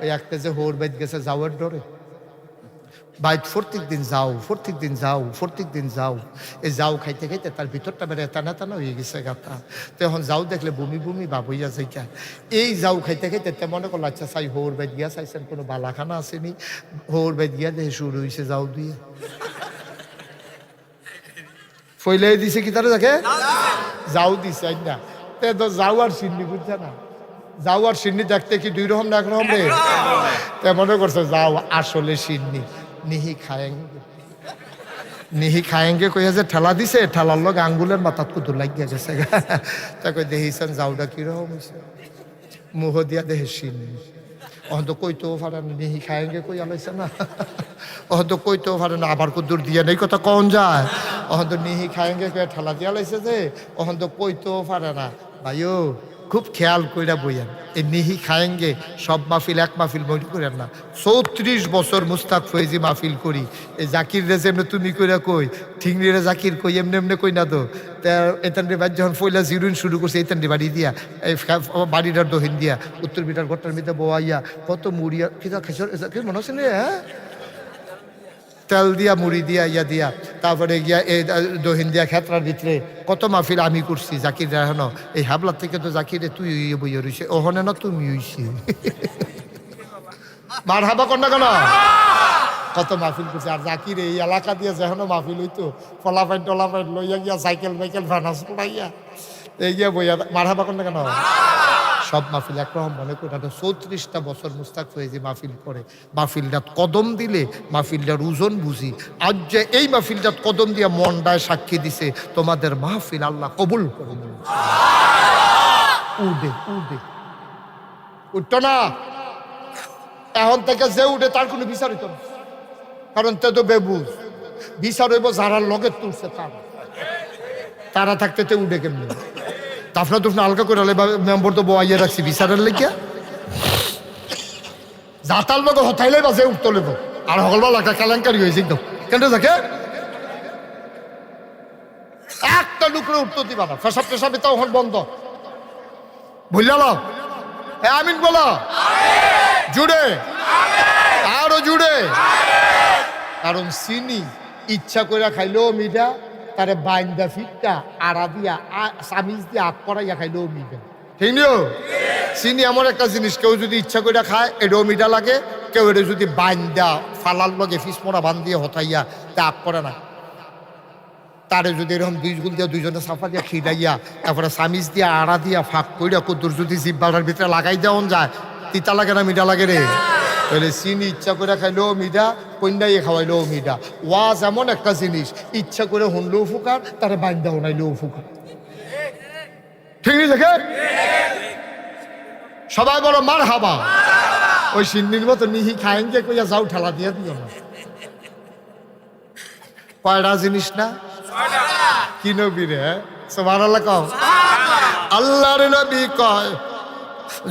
ওই একটা যে হোর বাইত গেছে যাওয়ার ডরে বাইট প্রত্যেক দিন যাও প্রত্যেক দিন যাও প্রত্যেক দিন যাও এই যাও খাইতে খাইতে তার ভিতরটা বেড়ে টানা টানা হয়ে গেছে গাতা। তো এখন যাও দেখলে বমি বমি ভাব হইয়া যাইকা এই যাও খাইতে খাইতে তে মনে করলো আচ্ছা চাই হোর বাইত গিয়া চাইছেন কোনো বালাখানা আসেনি, হোর বাইত গিয়া দেখে শুরু হয়েছে যাও দিয়ে ফইলাই দিছে কি তারা দেখে যাও দিছে না। তে তো যাও আর সিন্নি বুঝছে না, যাও আর সিন্নি দেখতে কি দুই রকম না একরকম রে? তে মনে করছে যাও আসলে সিন্নি নিহি খায়েঙ্গে, নিহি খায়েঙ্গে কইয়া যে ঠেলা দিছে, ঠেলার লোক আঙ্গুলের মাথাত কুতুর লাগিয়া গেছে। তা কই দেখিছেন যাওটা কিরকম হয়েছে, মুহ দিয়া দেহে সিন্নি। অহন তো কইতেও পারে না, নিহি খায়েঙ্গে কইয়া লাইছে না, অহন তো কইতেও পারে না, আবার কুদুর দিয়ে নেই কথা কন যায়। অহন তো নিহি খায়েঙ্গে কইয়া ঠেলা দিয়া লাইছে যে, অহন তো কইতেও পারে না। ভাইও খুব খেয়াল কইরা বইয়ান, এই নিহি খায়েঙ্গে সব মাহফিল এক মাহফিল মনে করেন না। 34 বছর মুস্তাক ফয়েজি মাহফিল করি, এই জাকির রে যেমনি তুমি কইরা কই ঠিংরি রে জাকির কই এমনি এমনি কই না তো। এতানটি বাড়ি যখন পয়লা জিরুইন শুরু করছে এতানটি বাড়ি দিয়া এই বাড়িটার দহিন দিয়া উত্তর বিটার ঘরটার মধ্যে বোয়াইয়া কত মুড়িয়া কিনা খেসর মনে হচ্ছে না হ্যাঁ তেল দিয়া মুড়ি দিয়া ইয়া দিয়া তারপরে গিয়া এই দহিন দিয়া খেতরার ভিতরে কত মাহফিল আমি করছি। জাকির রাহন এই হাবলার থেকে তো জাকিরে তুই বইয়া রইছে, ওহনে না তুমি হইছি মার হাবা কর না কেন, কত মাহফিল করছে। আর জাকির এই এলাকা দিয়ে যেন মাহফিল হইতো ফলাফাইন টলাফাইন লইয়া গিয়া সাইকেল মাইকেল ভানাস পড়াইয়া এই গিয়া বইয়া মার হাবা কর না কেন। সব মাহফিল একরকম মনে করে 34টা বছর মুস্তাক ফয়েজি মাহফিল করে, মাহফিলটাত কদম দিলে মাহফিলটার ওজন বুঝি। আজ যে এই মাহফিলটাত কদম দিয়া মনটায় সাক্ষী দিছে তোমাদের মাহফিল আল্লাহ কবুল করে উঠে উঠে উঠতো না। এখন থেকে যে উঠে তার কোনো বিচার হইত না, কারণ তে তো বেবুজ বিচার হইব যারা লগে তুলছে তারা থাকতে তে উঠে কেমনি। তাফনা তুফনা হালকা করে মেম্বর তো বইয়া রাখছি বিচারের লেগিয়া যাতার লোক হতাইলে বাজে উঠতে লেব আর সকলবার লাগা কেলেঙ্কারি হয়েছে একদম কেন থাকে একটা লুকরে উঠতে দিবা না। ফেসাব টেসাব তাও এখন বন্ধ বুঝলাম। হ্যাঁ আমিন বলো জুড়ে আরো জুড়ে। কারণ চিনি ইচ্ছা করে খাইলেও মিঠা, তারে বাইন্দা ফিটটা আড়া দিয়া সামিজ দিয়ে আগ করাইয়া খাইলেও মিঠা, ঠিক নিও। চিনি এমন একটা জিনিস কেউ যদি ইচ্ছা করে খায় এটাও মিঠা লাগে, কেউ এটা যদি বাইন্দা ফালার লগে ফিসমোড়া বান দিয়ে হতাইয়া তা আগ করে না। তারে যদি এরকম দুই গুল দিয়া দুইজনে সাফা দিয়া খিদাইয়া তারপরে সামিজ দিয়া আড়া দিয়া ফাঁক কইরা কুদ্দুর যদি জিব্বাটার ভিতরে লাগাই দেওয়া যায়, তিতা লাগে না মিঠা লাগে রে? তাহলে চিনি ইচ্ছা করে খাইলেও মিঠা, কন্যাইয়ে খাওয়াইলেও মিঠা। ওয়াজ এমন একটা জিনিস ইচ্ছা করে শুনলেও ফুকার, তারে বাইন্দা শোনাইলেও ফুকার, ঠিক আছে? সবাই বড় মার হাবা। ওই সিন্নির মতো নিহি খায়েঙ্গে কইয়া যাও ঠেলা দিয়ে দিও না। কয়টা জিনিস না কি নবী রে সুবহানাল্লাহ কও। আল্লাহর নবী কয়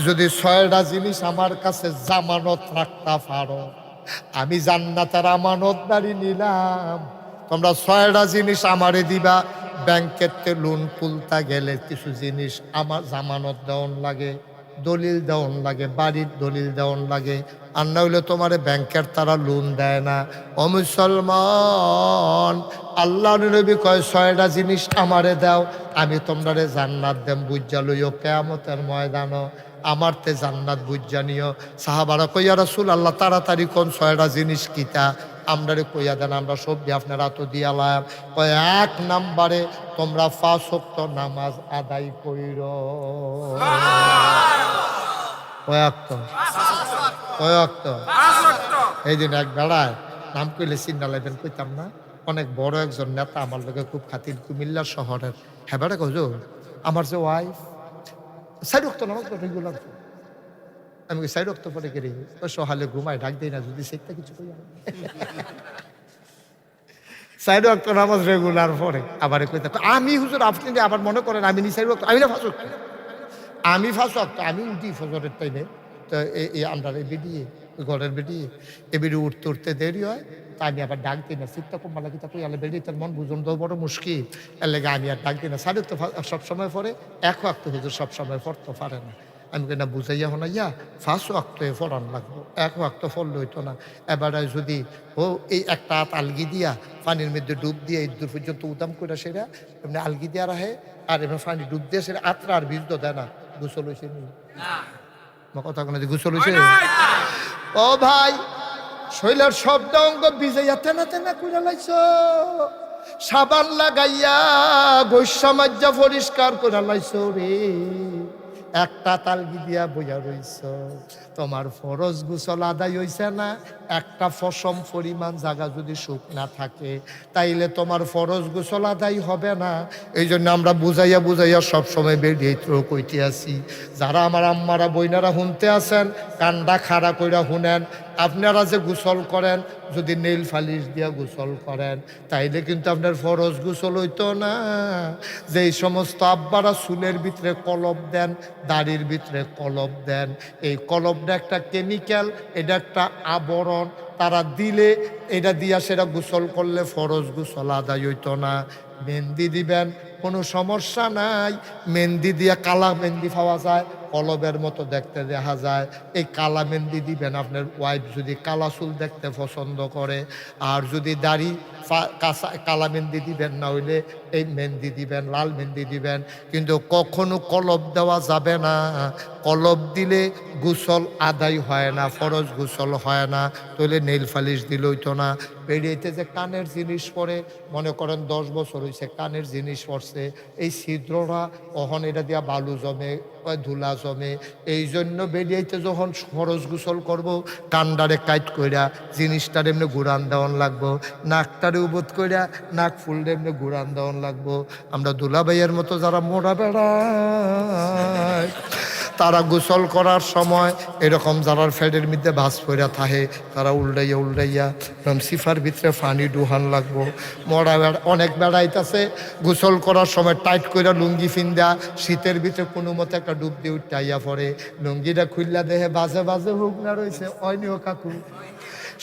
যদি 6টা জিনিস আমার কাছে জামানত রাখতে পারো আমি জান্নাতের আমানতদারি নিলাম। তোমরা 6টা জিনিস আমারে দিবা। ব্যাংকেতে লোন তুলতে গেলে কিছু জিনিস আমার জামানত দেওয়ান লাগে, দলিল দেওয়ান লাগে, বাড়ির দলিল দেওয়ান লাগে, আর না হইলে তোমারে ব্যাংকের তারা লোন দেয় না। ও মুসলমান, আল্লাহর নবী কয় 6টা জিনিস আমারে দাও আমি তোমরারে জান্নাত দেম। বুঝা লইও কিয়ামতের ময়দানও আমার তে জান্নাত বুঝা নিও। সাহাবারা কইয়া রাসূল আল্লাহ তাড়াতাড়ি কোন 6টা জিনিস কিতা আমরারে কইয়া দেন, আমরা সব দিয়ে আপনারা তো দিয়ালাম। কয় 1 নম্বরে তোমরা 5 ওয়াক্ত নামাজ আদায় কইরো। কয়েক এই দিন এক বেড়ায় নাম কইলে চিন্তা লাগবেন কইতাম না, অনেক বড় একজন নেতা আমার লোকে খুব খাতির, কুমিল্লা শহরের। হ্যাঁ বেড়া কইল আমার যে ওয়াইফ 4 ওয়াক্ত নামাজ রেগুলার। আমি 4 ওয়াক্ত পরে গেলে সহালে ঘুমায় ডাক দিই না যদি সেটা কিছু কই 4 ওয়াক্ত নামাজ রেগুলার পরে আবার কইতাম আমি হুজুর আপনি আবার মনে করেন আমি নি 4 ওয়াক্ত আমি না 5 ওয়াক্ত আমি 5 ওয়াক্ত আমি উঠি ফজরের টাইমে। তো এই আন্ডারে বেরিয়ে ঘরের বেরিয়ে এ বেরিয়ে উঠতে উঠতে দেরি হয়, তা আমি আবার ডাক দিই না। শীতটা কম মালা কিতা কই আলে বেরিয়ে তার মন বুঝুন তো বড় মুশকিল, এর লেগে আমি আর ডাক দিই না। 4 ওয়াক্ত সবসময় পরে 1 ওয়াক্ত হুজুর সবসময় পড়তে পারে না। আমি কেনা বুঝাইয়া হনাইয়া 5 ওয়াক্ত ফরান লাগবো, 1 ওয়াক্ত ফললে হইতো না। এবারে যদি ও এই একটা হাত আলগি দিয়া পানির মধ্যে ডুব দিয়ে এই দূর পর্যন্ত উদাম করে সেরা এমনি আলগি দিয়া রাখে, আর এবার পানি ডুব দিয়ে সেটা আত্রা আর বীজ দেয় না, গোসল হয়েছে নি কথা কোনো গোসল হয়েছে। ও ভাই, শৈলের শব্দ অঙ্গ ভিজাইয়া তেনা তেনা করে লাইছ, সাবান লাগাইয়া গৈষ্যমাজ্জা পরিষ্কার করে লাইছ রে, একটা তালগি দিয়া বইয়া রইছ। তোমার ফরজ গোসল আদায় হইছে না। একটা ফসম পরিমাণ জায়গা যদি শুকনা থাকে তাইলে তোমার ফরজ গোসল আদায় হবে না। এই জন্য আমরা বুঝাইয়া বুঝাইয়া সবসময় বেরিয়ে কইতে আসি, যারা আমার আম্মারা বইনারা শুনতে আসেন কান্ডা খাড়া কইরা শুনেন, আপনারা যে গোসল করেন যদি নেইল ফালিশ দিয়া গোসল করেন তাইলে কিন্তু আপনার ফরজ গোসল হইতো না। যেই সমস্ত আব্বারা চুলের ভিতরে কলপ দেন, দাড়ির ভিতরে কলপ দেন, এই কলপটা একটা কেমিক্যাল, এটা একটা আবরণ, তারা দিলে এটা দিয়া সেটা গোসল করলে ফরজ গোসল আদায় হইতো না। মেহেন্দি দিবেন কোনো সমস্যা নাই, মেহেন্দি দিয়া কালা মেহেন্দি পাওয়া যায়, কলবের মতো দেখতে দেখা যায়, এই কালা মেহেন্দি দিবেন। আপনার ওয়াইফ যদি কালা চুল দেখতে পছন্দ করে, আর যদি দাড়ি কালা মেহেন্দি দিবেন, না হইলে এই মেহেন্দি দিবেন, লাল মেহেন্দি দিবেন, কিন্তু কখনো কলব দেওয়া যাবে না। কলব দিলে গোসল আদায় হয় না, ফরজ গোসল হয় না। তাহলে নেইল ফালিশ দিল হইতো না। বেরিয়েতে যে কানের জিনিস পরে, মনে করেন 10 বছর হয়েছে কানের জিনিস পড়ছে, এই ছিদ্ররা কখন এটা দিয়া বালু জমে, ধুলা জমে, এই জন্য বেরিয়েতে যখন ফরজ গোসল করব কান্ডারে কাইট কইরা জিনিসটার এমনি ঘুরান দেওয়ান লাগবো, নাকটারে উবোধ কইরা নাক ফুলটা এমনি ঘুরান দেওয়ান লাগবো। আমরা দুলাভাইয়ের মতো যারা মোড়া বেড়ায় তারা গোসল করার সময় এরকম যারা ফ্যাডের মধ্যে ভাস পইরা থাকে তারা উল্টাইয়া উল্টাইয়া সিফার ভিতরে পানি ডুহান লাগবো। মরা বেড়া অনেক বেড়াইতেছে, গোসল করার সময় টাইট করে লুঙ্গি ফিন্দা শীতের ভিতরে কোনো মতো একটা ডুব দিয়ে উঠাইয়া পড়ে, লুঙ্গিটা খুললা দেহে বাজে বাজে হুকনা রয়েছে, অয়নিও কাকু।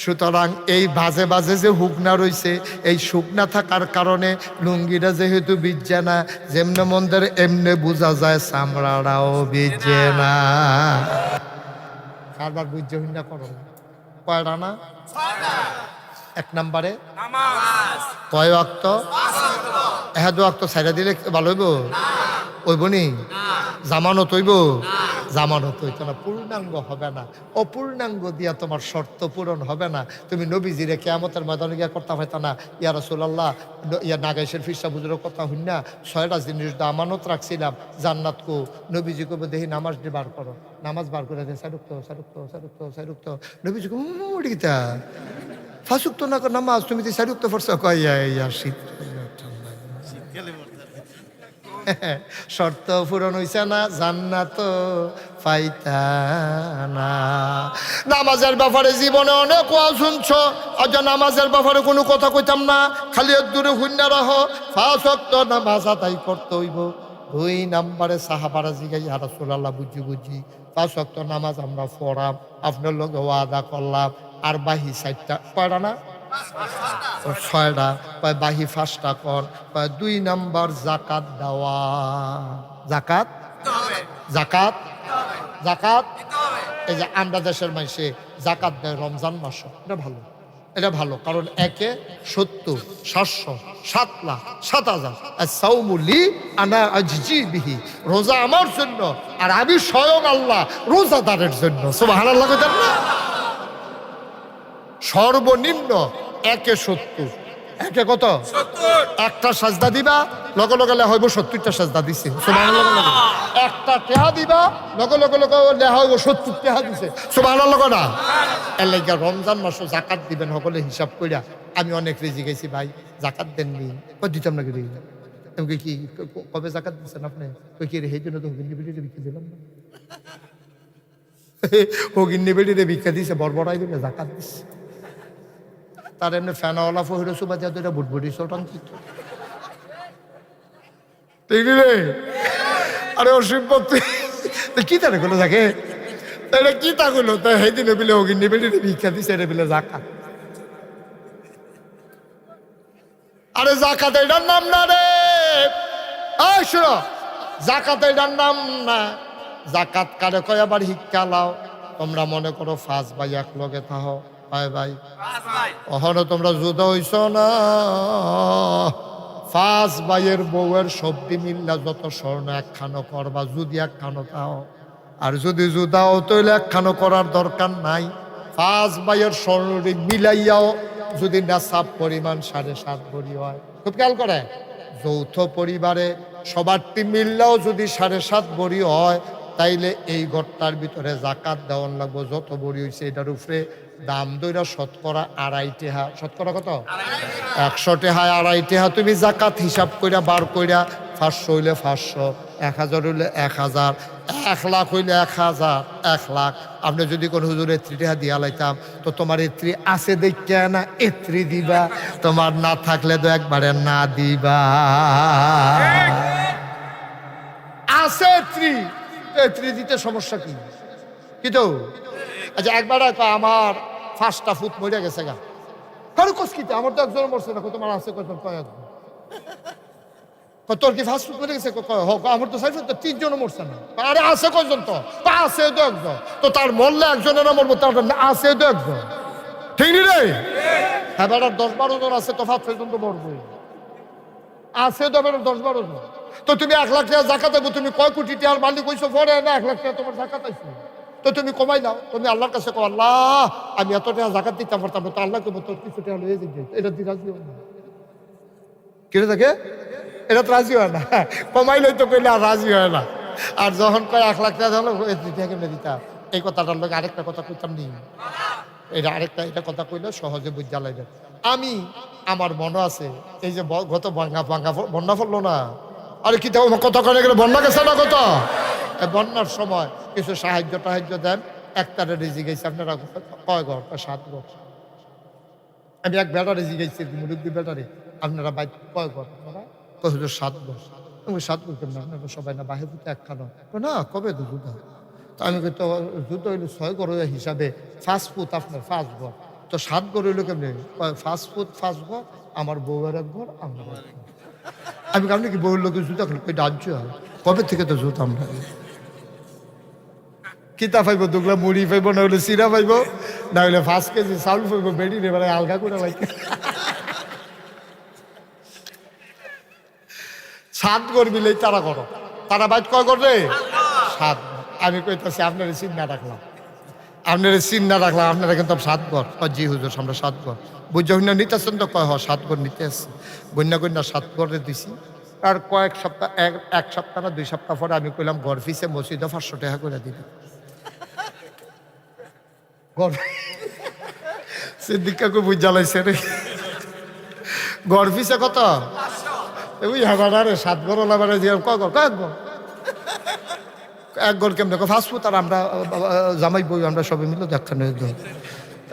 সুতরাং এই বাজে বাজে যে হুকনা রয়েছে, এই শুকনা থাকার কারণে লুঙ্গিটা যেহেতু ভিজে না, যেমনে মন্দের এমনে বোঝা যায় চামড়াটাও ভিজে না। কারবার বুঝছে হিন্দা করো কয়টা না? 1 নম্বরে কয় ওয়াক্ত? 1 ওয়াক্ত ছাইড়া দিলে ভালো হইব? হইব নি? জামানত হইব? জামানত হইতো না, পূর্ণাঙ্গ হবে না। অপূর্ণাঙ্গ দিয়া তোমার শর্ত পূরণ হবে না। তুমি নবীজিরে কিয়ামতের ময়দানে গিয়া করতে পাইতা না, ইয়া রাসূলুল্লাহ, ইয়া নাগাইশের ফিরসা বুজুরের কথা হইন না, 6টা জিনিস আমানত রাখছিলাম জান্নাত কো। নবীজি কবে দেখি নামাজ দিয়ে বার করো, নামাজ বার করে দেয় সারুক্ত সারুক্ত সারুক্ত সারুক্ত। নবীজি উঠিতা ফাঁসুক্ত না নামাজ, তুমি তো সারুক্ত ফরসা কয় ইয়া শীত শর্ত পূরণ হইছে না, জান্নাত পাইতা না। নামাজের ব্যাপারে জীবনে অনেক ওয়াজ শুনছ, আজ নামাজের ব্যাপারে কোনো কথা কইতাম না, খালি দূরে হুন্না রাখো। 5 ওয়াক্ত নামাজ আদায় করতে হইব। 2 নম্বরে সাহাবারা জিগাই ইয়া রাসূলুল্লাহ, বুঝি বুঝি 5 ওয়াক্ত নামাজ আমরা পড়াম, আপনার লগে ওয়াদা করলাম, আর বাহি 4টা কয়টা না? 6টা। বাহি 5টা কর। 2 নম্বর জাকাত দেওয়া। জাকাত জাকাত জাকাত এই যে আমরা দেশের মানুষে জাকাত দেয় রমজান মাস, এটা ভালো, এটা ভালো। কারণ 1 70 700 7 লাখ 7,000 সাউমুলি আনা আজজি বিহি, রোজা আমার জন্য আর আমি স্বয়ং আল্লাহ রোজাদারের জন্য। সুবহানাল্লাহ কইতেন না? সর্বনিম্ন 1 70, 1 কত? 70। একটা সাজদা দিবা লগে লগে লেখা হইব 70টা সাজদা দিছে। সুবহানাল্লাহ। একটা টেহা দিবা লগে লগে লেখা হইব 70 টেহা দিছে। সুবহানাল্লাহ না? এর লাগা রমজান মাসে জাকাত দিবেন সকলে হিসাব কইরা। আমি অনেক রেজি গেছি, ভাই জাকাত দেননি, কই দিতাম না কি? আমি কি কবে জাকাত দিচ্ছেন আপনি? কই কি রে, সেই জন্য তো হুগিন্নি বেড়িয়ে বিক্রি দিলাম না। হুগিন্নি বেড়িয়ে বিক্রি দিছে, বড়বড়াই দিলে জাকাত দিচ্ছে। তার এমনি ফ্যানাওয়ালা ফহির সুবা দিয়া তো এটা বুটবুটি চটাঙ্কিত। রে আরে অসিম্পদ কি তারে গুলো থাকে, এটা কি তা গুলো? তো সেই দিনে বিলে অগিন্নি বেড়ি ভিক্ষা দিছে, এটা বিলে জাকাত। আরে জাকাত এটার নাম না রে, শোনো, জাকাত এটার নাম না। জাকাত কারে কয় আবার শিক্ষা লাও। তোমরা মনে করো 5 ভাই এক লগে থাহ, ভাই ভাই ওখানে তোমরা যুদ্ধ হইছ না। 5 ভাইয়ের বউয়ের সবদি মিল্লা যত স্বর্ণ একখানো করবা, যদি একখানো তাও। আর যদি জুদাও তৈলে একখানো করার দরকার নাই। 5 ভাইয়ের স্বর্ণটি মিলাইয়াও যদি নেশাব পরিমাণ 7.5 ভরি হয়, খুব খেয়াল করে, যৌথ পরিবারে সবারটি মিললেও যদি 7.5 ভরি হয়, তাইলে এই ঘরটার ভিতরে জাকাত দেওয়ান লাগবো। যত ভরি হয়েছে এটার উপরে দাম দইরা শতকরা 2.5 টাকা। শতকরা কত? 100 টাকায় 2.5 টাকা তুমি জাকাত হিসাব কইরা বার কইরা, 500 হইলে 500, 1000 হইলে 1000, 1 লাখ হইলে 1000, 1 লাখ। আপনি যদি কোন হুজুর 3 টাকা দিয়া লাইতাম, তো তোমার 3 আছে দেখা না 3 দিবা, তোমার না থাকলে তো একবারে না দিবা। আছে 3 দিতে সমস্যা কি? কিন্তু আচ্ছা একবার আমার 5টা ফুট মরে গেছে গা, কারো কসকিতে আমার তো একজন মরছে না, তোমার আছে কয়জন? কয়েকজন। তোর কি 5 ফুট মরে গেছে? আমার তো 4 ফুট, 3 জন মরছে না। আরে আছে কয়জন? তো আছে তো একজন। তো তার মরলে একজনের মরবো, তার আছে তো একজন, ঠিক নি রে? হ্যাঁ বেটার 10-12 জন আছে, তো 5-6 জন তো মরবই। আছে তো বেটার 10-12 জন। তো তুমি 1 লাখ টাকা জাকাত দেবো, তুমি কয় কোটি টাকার মালিক হইছো? পরে না 1 লাখ টাকা তোমার জাকাত আইছো, তো তুমি কমাই নাও। তুমি আল্লাহর কাছে কো, আল্লাহ আমি এত টাকা জাকাত দিতে পারতাম না, তো আল্লাহকে তোর কিছু টাকা লয়ে যেতে, এটা দিয়ে রাজি হয় না। কেটে থাকে এটা তো রাজি হয় না, কমাইলে তো কইলে আর রাজি হয় না। আর যখন কয় 1 লাখ টাকা হলো কেমনে দিতাম, এই কথাটার লোক আরেকটা কথা কইতাম নি, এটা আরেকটা এটা কথা কইলে সহজে বুঝা লাগবে। আমি আমার মনে আছে এই যে গত বন্যা পড়লো না, আরে কি কত করে গেলে বন্যা গেছে না, কত বন্যার সময় কিছু সাহায্য টাহায্য দেন। একটারে রেজি গেছে আপনারা কয় ঘর? 7 ঘর। আমি এক বেটারে জিগাইছি, মুরব্বী বেটারে, আপনারা বাইক কয় ঘর? আপনারা কয় 7 ঘর। আমি 7 ঘর কেন? আপনারা সবাই না বাহির দিতে একখানো না, কবে তো যুদ্ধ? তো আমি তো যুদ্ধ হইলো 6 ঘর হিসাবে 5 ফুট, আপনার 5 ঘর, তো 7 ঘর হইলো কেমনি? 5 ফুট 5 ঘর, আমার বউয়ের 1 ঘর, আপনার 1 ঘর। আমি আপনি কি বউর লোকের জুতা খেলে ডাঞ্চ হয়? কবে থেকে তো জুতা আমরা কিতা পাইব? দুগলা মুড়ি পাইব, না হইলে চিরা পাইব, না হইলে 5 কেজি চাউল পাইব, বেড়ি রে বেড়ায় আলগা করে লাগে। 7 ঘর মিলে তারা করো, তারা বাইট কয় করে? 7 ঘর। আমি কইতাছি আপনারা চিন্তা রাখলাম, আপনারা চিন্তা রাখলাম, আপনারা কিন্তু 7 ঘর। জি হুজুর আমরা 7 ঘর। বুঝা হইনা নিতেছেন তো? কয় 7 ঘর নিতে আসছি। বন্যা কন্যা 7 ঘরে দিছি। আর কয়েক সপ্তাহ, 1 সপ্তাহ না 2 সপ্তাহ পরে আমি কইলাম ঘর ফিসে মসজিদে 500 টাকা করে দিবি। সিদ্দিকাকে বুঝা লাইছে রে, ঘর ফিসে কত? ওই হাবারে 7 ঘর লাবারে দিয়ে কয় ঘর? কয়েক ঘর। 1 ঘর কেমন? 5 ফুট। আর আমরা জামাই বই আমরা সবাই মিলে দেখখানে।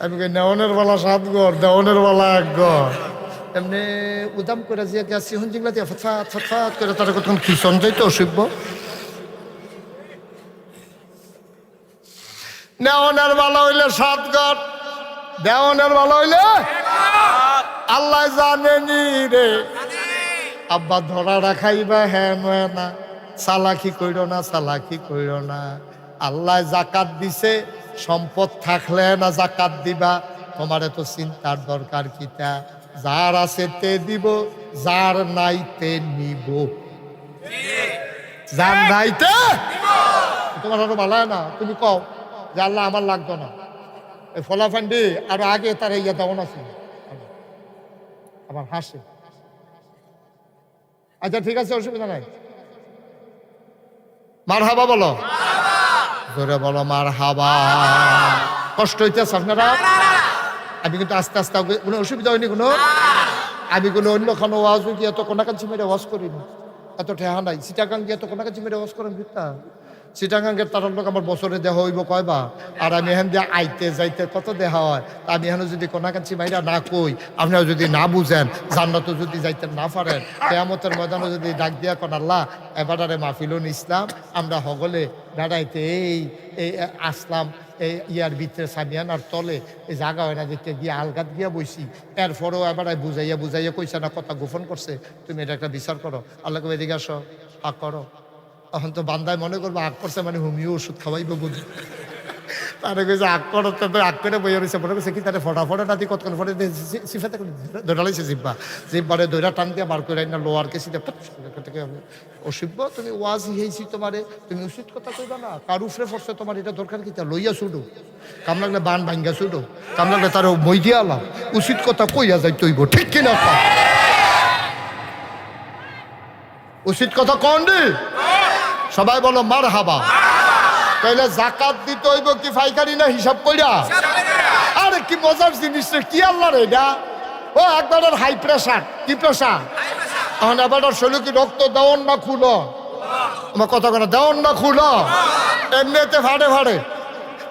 আমি কই নেওয়ানের বেলা 7 ঘর, দেওয়ানের বেলা 1 ঘর। এমনি উদাম করে যে গেছি হুন জিংলা দিয়ে ফটফাট ফটফাট করে তারা কতক্ষণ খিচন যাইতো অসভ্য। নেওয়ানের বেলা হইলে 7 ঘর, দেওয়ানের বেলা হইলে আল্লাহ জানেনি রে। আব্বা ধরা রাখাইবা হ্যাঁ না, চালাকি কইর না, চালাকি কইর না। আল্লাহ জাকাত দিছে, সম্পদ থাকলে না জাকাত দিবা, তোমার এত চিন্তার দরকার কিতা? যার আছে তে দিব, যার নাইতে নিব। যার নাইতে তোমার আরো ভালো না, তুমি কও যে আল্লাহ আমার লাগতো না। এই ফলাফান্ডি আরো আগে তার ইয়া দেওয়া আছে, আবার হাসে। আচ্ছা ঠিক আছে, অসুবিধা নাই। মার হাবা বলো, জোরে বলো মার হাবা। কষ্ট হইতেছে আপনারা? আমি কিন্তু আস্তে আস্তে, কোনো অসুবিধা হয়নি কোনো? আমি কোনো অন্য কোনো ওয়াজ কি এত কোনাকাঞ্চি মেরে ওয়াজ করিনি, এত ঠেহা নাই। চিটাগাং গিয়ে এত কোনাকাঞ্চি মেরে ওয়াজ করেন ভিত্তা? চিটাগাঙ্গের তার লোক আমার বছরে দেহা হইব কয়বার? আর আমি এখান দিয়ে আইতে যাইতে কত দেহা হয়। আমি এখানে যদি কোনাকাঞ্চি মাইরা না কই, আপনারা যদি না বুঝেন, জান্নাত যদি যাইতে না পারেন, কিয়ামতের ময়দানে যদি ডাক দিয়া কোন আল্লাহ এবারে মাহফিলুন ইসলাম আমরা হগলে বেড়াইতে এই আসলাম, এই ইয়ার ভিতরে সামিয়ানার তলে এই জায়গা হয় না, দেখতে গিয়ে আলগাত গিয়া বইছি, এরপরেও এবার বুঝাইয়া বুঝাইয়া কইছে না, কথা গোপন করছে, তুমি এটা একটা বিচার করো। আল্লাহকে এদিকে আসো, হা করো, এখন তো বান্দায় মনে করবো আগ করছে মানে হোমিও ওষুধ খাওয়াইবো বুঝি। তারে কইছে আগ করতে তো আগ করে বইয়া রয়েছে মনে করছে কি তারে ফটাফটে না দিয়ে কতক্ষণ ফটে সিফাতে দৌড়ালাইছে জিব্বারে দৌড়া টান দিয়ে বার করে না লোয়ার কেসিতে থেকে অসিব্য তুমি ওয়াজ হয়েছি তোমারে তুমি উচিত কথা কইবা না কার উফরে পড়ছে তোমার এটা দরকার কি তা লইয়া ছুটো কাম লাগলে বান ভাঙ্গা ছুটো কাম লাগলে তার মই দিয়া আলাম উচিত কথা কইয়া যাই তৈব ঠিক কিনা উচিত কথা কন রে সবাই বলো মার হাবা। তাইলে জাকাত দিতে হইব কি ফাইকারি না হিসাব কইরা? আরে কি মজার জিনিস রে, কি আল্লাহ রে এটা। ও একবার হাই প্রেসার, কি প্রেসার এখন এবার শরীর কি রক্ত দেওয়ান না খুলো আমার কথা কেন দেওয়ান না খুলো এমনিতে ভাড়ে ভাড়ে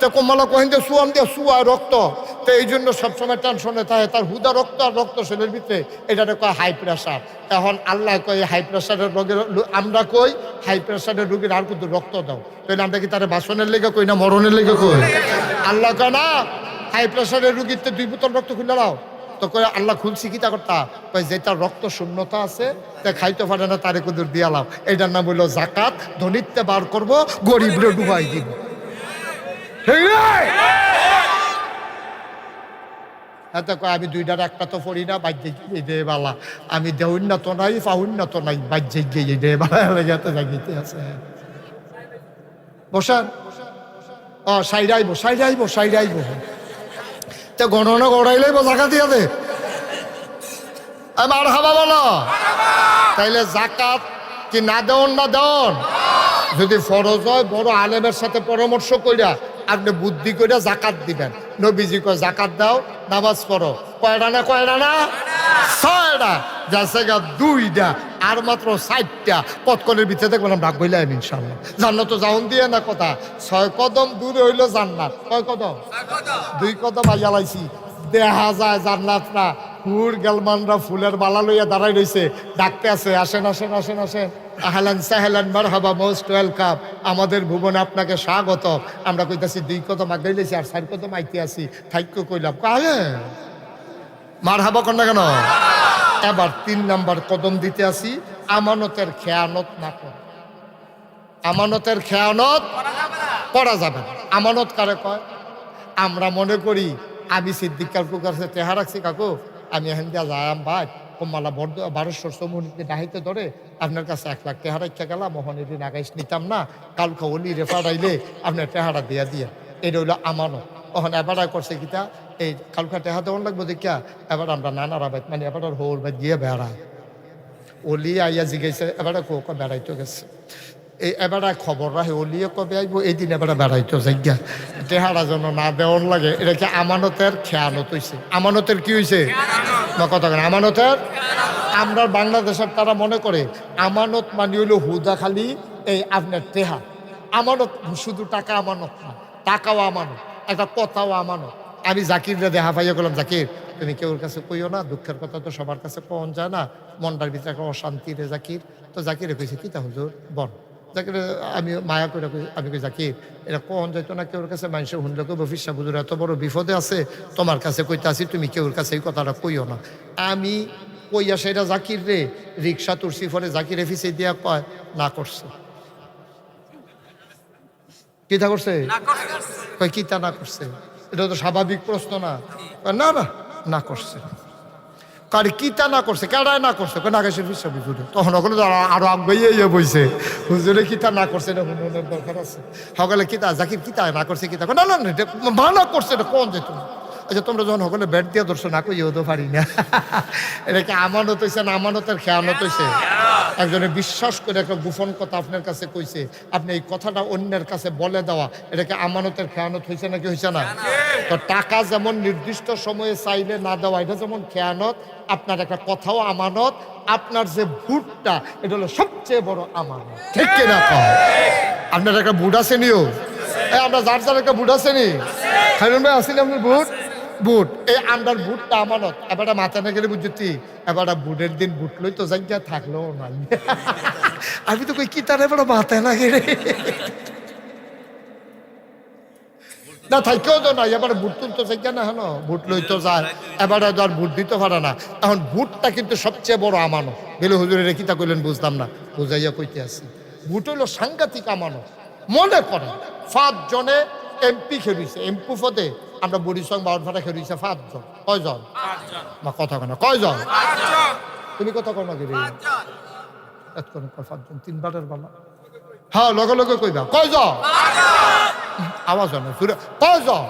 তো কমলা কহিন দিয়ে সুয়ান দিয়ে সুয়ায় রক্ত তো এই জন্য সবসময় টেনশনে থাকে তার হুদা রক্ত আর রক্ত শরীরের ভিতরে এটাকে কয় হাই প্রেসার। এখন আল্লাহ কয় হাই প্রেসারের রোগের আমরা কই হাই প্রেসারের রোগীর আর কিন্তু রক্ত দাও তাহলে আমরা কি তার বাসনের লেগে কই না মরণের লেগে কই? আল্লাহ কয় না হাই প্রেসারের রুগীতে 2 বোতল রক্ত খুলে দাও তো কয় আল্লাহ খুলছি কি তা করতা কয় যে তার রক্ত শূন্যতা আছে তা খাইতে পারে না তারে কুদুর দিয়ালাম এটার নাম হইল জাকাত। ধনীতে বার করবো গরিবরে ডুবাই দিব। আমি 2টার একটা তো পড়ি না বাজ্যে দে বালা আমি দেউন না তো নাই পাউন না তো নাই বাজ্যে গিয়ে দে বালা জাগিতে আছে বসান ও সাইডাইব তো গণনা গড়াইলেই জাকাত দিয়া দে আমার হাবা বলো তাইলে জাকাত কি না দেওন না দেওন যদি ফরজ হয় বড় আলেমের সাথে পরামর্শ কইরা আপনি বুদ্ধি করে জাকাত দিবেন। নবীজি কয় জাকাত দাও নামাজ পড়ো কয়টা না 6টা যাচ্ছে গা 2টা আর মাত্র 4টা কতক্ষণের ভিতরে দেখবেন ভাগ হইলাম ইনশাল্লাহ জান্নাত তো যাওন দিয়ে না কথা 6 কদম দূরে হইলো জান্নাত কয় কদম 2 কদম আইয়া লাইছি দেখা যায় জান্নাত না ফুল গেলমানরা ফুলের মালা লইয়া দাঁড়াই রয়েছে ডাকতে আছে আসেন আসেন আসেন আসেন আহলান সাহলান মারহাবা মোস্ট ওয়েলকাম আমাদের ভুবনে আপনাকে স্বাগত। আমরা কইতাছি 2 কদম আগে লইছি আর 4 কদম আইতে আসি থাইক্য কইলাম কাহে মারহাবা কর না কেন। এবার 3 নাম্বার কদম দিতে আসি আমানতের খেয়ানত না কর। আমানতের খেয়ানত করা যাবে না। আমানত কারে কয়? আমরা মনে করি আমি সিদ্দিক কাকুর কাছে টেহা রাখছি কাকু আমি এখান দিয়ে যাইম ভাই কমালা বড় 1200 সমুদ্রে ডাহিতে ধরে আপনার কাছে 1 লাখ টেহা রাখা গেলাম মোহন এদিন আগাইস নিতাম না কালকে অলি রেফারাইলে আপনার টেহারা দিয়া দিয়া এটা হইলো আমানত। ওখানে এবার করছে কিতা এই কালকা টেহা দেওয়ান লাগবো দেখিয়া এবার আমরা নানারা বাইত মানে এবার হোর বাই দিয়ে বেড়ায় অলি আইয়া জিগাইছে এবার বেড়াইতে গেছে এই এবার খবর রাখে অলিয়ে কবে আইব এই দিন এবার বেড়াইতো জায়গা টেহারা যেন না দেওয়ান লাগে এটা কি আমানতের খেয়ানত হয়েছে। আমানতের কি হয়েছে কথা কেন আমানতের আমরা বাংলাদেশের তারা মনে করে আমানত মানে হইল হুদা খালি এই আপনার টেহা। আমানত শুধু টাকা আমানত না টাকাও আমানত একটা কথাও আমানত। আমি জাকিররে দেখা পাইয়া গেলাম জাকির তুমি কেউর কাছে কইও না দুঃখের কথা তো সবার কাছে কন যায় না মনটার ভিতরে একটা অশান্তি রে জাকির। তো জাকিরে কইছে কি তা হুজুর বল জাকির আমি মায়া করে আমি কই জাকির এটা কন যাইতো না কেউর কাছে মানুষের হুন্ডা কইব ফিসা বুঝুর এত বড় বিপদে আছে তোমার কাছে কইতে আসি তুমি কেউর কাছে এই কথাটা কইও না। আমি কইয়া সেটা জাকির রে রিক্সা তুলসি ফলে জাকিরে ফিসে দিয়া কয় না করছে কিতা করছে কয় কিতা না করছে এটা তো স্বাভাবিক প্রশ্ন না না না না করছে কার কিতা না করছে কেডায় না করছে না গেছে বিশ্ব হুজুরে তখন ওখানে আরো আগে বইছে হুজুরে কিতা না করছে এটা হুজুরের দরকার আছে সকালে কিতা জাকির কিতা না করছে কিতা না না এটা মানা করছে এটা কোন যেত আচ্ছা তোমরা যখন সকলে ব্যাট দিয়ে ধরছো না কইও তো পারি না এটা কি আমানত হয়েছে না আমানতের খেয়ানত হয়েছে? একজনে বিশ্বাস করে একটা গোপন কথা আপনার কাছে কইছে আপনি এই কথাটা অন্যের কাছে বলে দেওয়া এটাকে আমানতের খেয়ানত হয়েছে নাকি হয়েছে না? তো টাকা যেমন নির্দিষ্ট সময়ে চাইলে না দেওয়া এটা যেমন খেয়ানত আপনার একটা কথাও আমানত আপনার যে ভোটটা এটা হলো সবচেয়ে বড় আমানত ঠিক কিনা আপনার একটা বুট আছে নিও আমরা যার যার একটা বুট আছে নি খাইরুন ভাই আসেনি আপনার বুট বুট এই আন্ডার বুটটা আমানত এবার মাথা না গেলে বুঝছি এবার বুটের দিন বুট লই তো জায়গা থাকলেও নাই আমি তো কই কি তার এবার মাথায় না গেলে না থাকেও তো নাই এবার বুট তুলতে জায়গা না হলো বুট লই তো যায় এবার আর বুট দিতে পারে না। এখন বুটটা কিন্তু সবচেয়ে বড় আমানত গেলে হুজুরের কিতা কইলেন বুঝতাম না বুঝাইয়া কইতে আসি ভোট হইল সাংঘাতিক আমানত। মনে করেন 5 জনে এমপি খেলুইছে, এমপি পদে আমরা বরিশং বাউনফাটা খেলুইছে 5 জন। কয়জন? না কথা কেন, কয়জন? তুমি কথা কর না গিরি 5 জন, 3 বারের বালা। হ্যাঁ লগে লগে কইবা কয়জন? আওয়াজ হয় না, কয়জন?